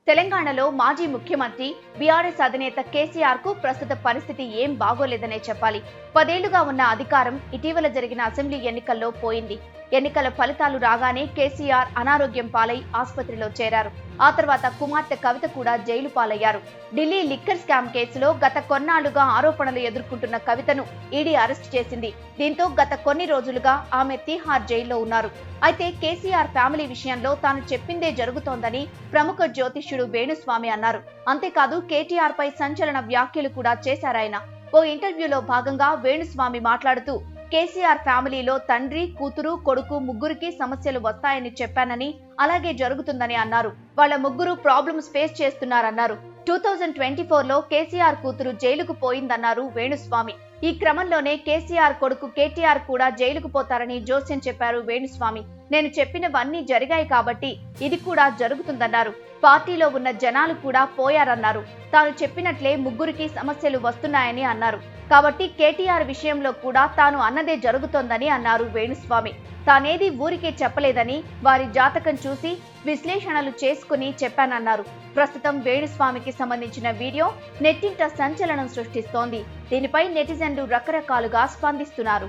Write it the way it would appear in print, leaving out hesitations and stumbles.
తెలంగాణలో మాజీ ముఖ్యమంత్రి బీఆర్ఎస్ అధినేత కేసీఆర్ కు ప్రస్తుత పరిస్థితి ఏం బాగోలేదనే చెప్పాలి. 10 ఏళ్లుగా ఉన్న అధికారం ఇటీవల జరిగిన అసెంబ్లీ ఎన్నికల్లో పోయింది. ఎన్నికల ఫలితాలు రాగానే కేసీఆర్ అనారోగ్యం పాలై ఆసుపత్రిలో చేరారు. ఆ తర్వాత కుమార్తె కవిత కూడా జైలు పాలయ్యారు. ఢిల్లీ లిక్కర్ స్కామ్ కేసులో గత కొన్నాళ్లుగా ఆరోపణలు ఎదుర్కొంటున్న కవితను ఈడీ అరెస్ట్ చేసింది. దీంతో గత కొన్ని రోజులుగా ఆమె తిహార్ జైల్లో ఉన్నారు. అయితే కేసీఆర్ ఫ్యామిలీ విషయంలో తాను చెప్పిందే జరుగుతోందని ప్రముఖ జ్యోతిష్యుడు వేణుస్వామి అన్నారు. అంతేకాదు కేటీఆర్ పై సంచలన వ్యాఖ్యలు కూడా చేశారాయన. ఓ ఇంటర్వ్యూలో భాగంగా వేణుస్వామి మాట్లాడుతూ కేసీఆర్ ఫ్యామిలీలో తండ్రి, కూతురు, కొడుకు ముగ్గురికి సమస్యలు వస్తాయని చెప్పానని, అలాగే జరుగుతుందని అన్నారు. వాళ్ళ ముగ్గురు ప్రాబ్లమ్స్ ఫేస్ చేస్తున్నారన్నారు. 2024లో కేసీఆర్ కూతురు జైలుకు పోయిందన్నారు వేణుస్వామి. ఈ క్రమంలోనే కేసీఆర్ కొడుకు కేటీఆర్ కూడా జైలుకు పోతారని జోస్యం చెప్పారు వేణుస్వామి. నేను చెప్పినవన్నీ జరిగాయి కాబట్టి ఇది కూడా జరుగుతుందన్నారు. పార్టీలో ఉన్న జనాలు కూడా పోయారన్నారు. తాను చెప్పినట్లే ముగ్గురికి సమస్యలు వస్తున్నాయని అన్నారు. కాబట్టి కేటీఆర్ విషయంలో కూడా తాను అన్నదే జరుగుతోందని అన్నారు వేణుస్వామి. తానేది ఊరికే చెప్పలేదని, వారి జాతకం చూసి విశ్లేషణలు చేసుకుని చెప్పానన్నారు. ప్రస్తుతం వేణుస్వామికి సంబంధించిన వీడియో నెట్టింట సంచలనం సృష్టిస్తోంది. దీనిపై నెటిజన్లు రకరకాలుగా స్పందిస్తున్నారు.